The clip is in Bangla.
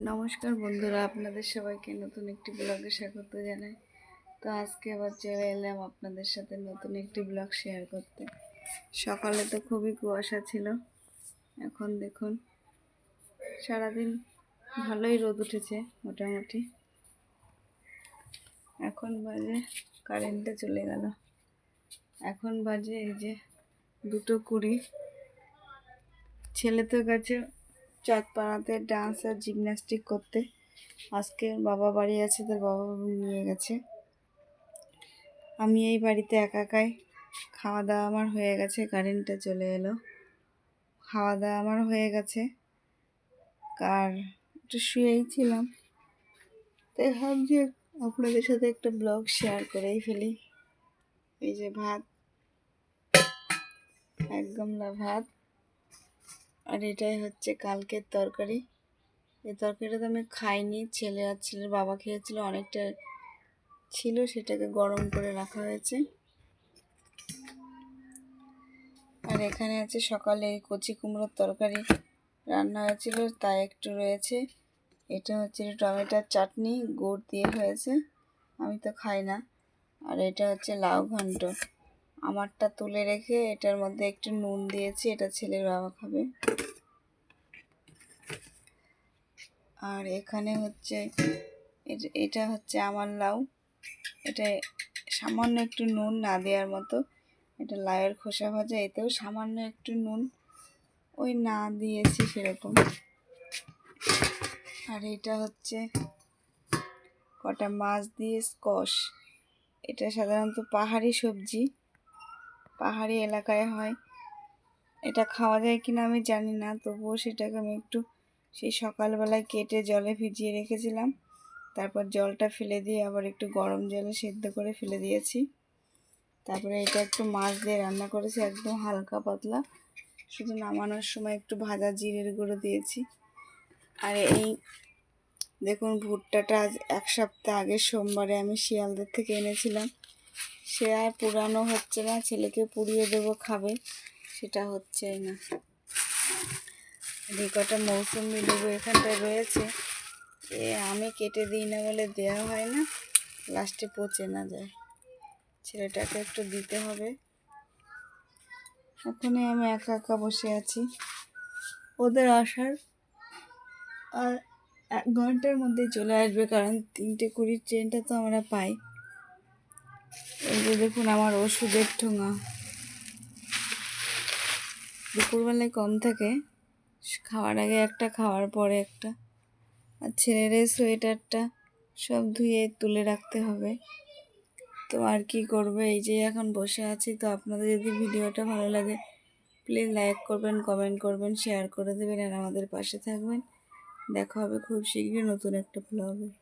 নমস্কার বন্ধুরা, আপনাদের সবাইকে নতুন একটি ব্লগে স্বাগত জানাই। তো আজকে আবার চলে এলাম আপনাদের সাথে নতুন একটি ব্লগ শেয়ার করতে। সকালে তো খুবই কুয়াশা ছিল, এখন দেখুন সারাদিন ভালোই রোদ উঠেছে মোটামুটি। এখন বাজে, কারেন্টটা চলে গেল, এখন বাজে এই যে 2:20। ছেলে তো গেছে চাঁদপাড়াতে ডান্স আর জিমন্যাস্টিক করতে। আজকে বাবা বাড়ি আছে, তার বাবা নিয়ে গেছে। আমি এই বাড়িতে একাই। খাওয়া দাওয়া আমার হয়ে গেছে, কারেন্টটা চলে এলো। খাওয়া দাওয়া আমার হয়ে গেছে, আর একটু শুয়েই ছিলাম, তাই ভাবছি আপনাদের সাথে একটা ব্লগ শেয়ার করেই ফেলি। এই যে ভাত, এক গামলা ভাত, আর এটাই হচ্ছে কালকের তরকারি। এই তরকারিটা তো আমি খাইনি, ছেলে আর ছেলের বাবা খেয়েছিল, অনেকটা ছিল, সেটাকে গরম করে রাখা হয়েছে। আর এখানে আছে সকালে কচি কুমড়োর তরকারি রান্না হয়েছিল, তাই একটু রয়েছে। এটা হচ্ছে টমেটোর চাটনি, গুড় দিয়ে হয়েছে, আমি তো খাই না। আর এটা হচ্ছে লাউ ঘন্ট, আমারটা তুলে রেখে এটার মধ্যে একটু নুন দিয়েছি, এটা ছেলের বাবা খাবে। আর এখানে হচ্ছে এটা হচ্ছে আমার লাউ, এটা সামান্য একটু নুন না দেওয়ার মতো। এটা লাউয়ের খোসা ভাজা, এতেও সামান্য একটু নুন ওই না দিয়েছি সেরকম। আর এটা হচ্ছে কটা মাছ দিয়ে স্কোয়াশ, এটা সাধারণত পাহাড়ি সবজি, পাহাড়ি এলাকায় হয়। এটা খাওয়া যায় কিনা আমি জানি না, তবুও সেটাকে আমি একটু সেই সকালবেলায় কেটে জলে ভিজিয়ে রেখেছিলাম, তারপর জলটা ফেলে দিয়ে আবার একটু গরম জলে সেদ্ধ করে ফেলে দিয়েছি। তারপরে এটা একটু মাছ দিয়ে রান্না করেছি, একদম হালকা পাতলা, শুধু নামানোর সময় একটু ভাজা জিরের গুঁড়ো দিয়েছি। আর এই দেখুন ভুট্টাটা আজ 1 সপ্তাহ আগে সোমবারে আমি শিয়ালদার থেকে এনেছিলাম, সে আর পুরানো হচ্ছে না, ছেলেকে পুড়িয়ে দেবো খাবে, সেটা হচ্ছেই না। এই কটা মৌসুমি লেবু এখানটায় রয়েছে, আমি কেটে দিই না বলে দেওয়া হয় না, লাস্টে পচে না যায়, ছেলেটাকে একটু দিতে হবে। এখনই আমি একা বসে আছি, ওদের আসার আর 1 ঘন্টার মধ্যে চলে আসবে, কারণ 3:20 ট্রেনটা তো আমরা পাই। এই যে দেখুন আমার ওষুধের ঠোঙা, দুপুরবেলায় কম থাকে, খাওয়ার আগে একটা, খাওয়ার পরে একটা। আর ছেলের সোয়েটারটা সব ধুয়ে তুলে রাখতে হবে। তো আর কি করবে, এই যে এখন বসে আছি। তো আপনাদের যদি ভিডিওটা ভালো লাগে প্লিজ লাইক করবেন, কমেন্ট করবেন, শেয়ার করে দেবেন, আর আমাদের পাশে থাকবেন। দেখা হবে খুব শীঘ্রই নতুন একটা ব্লগে।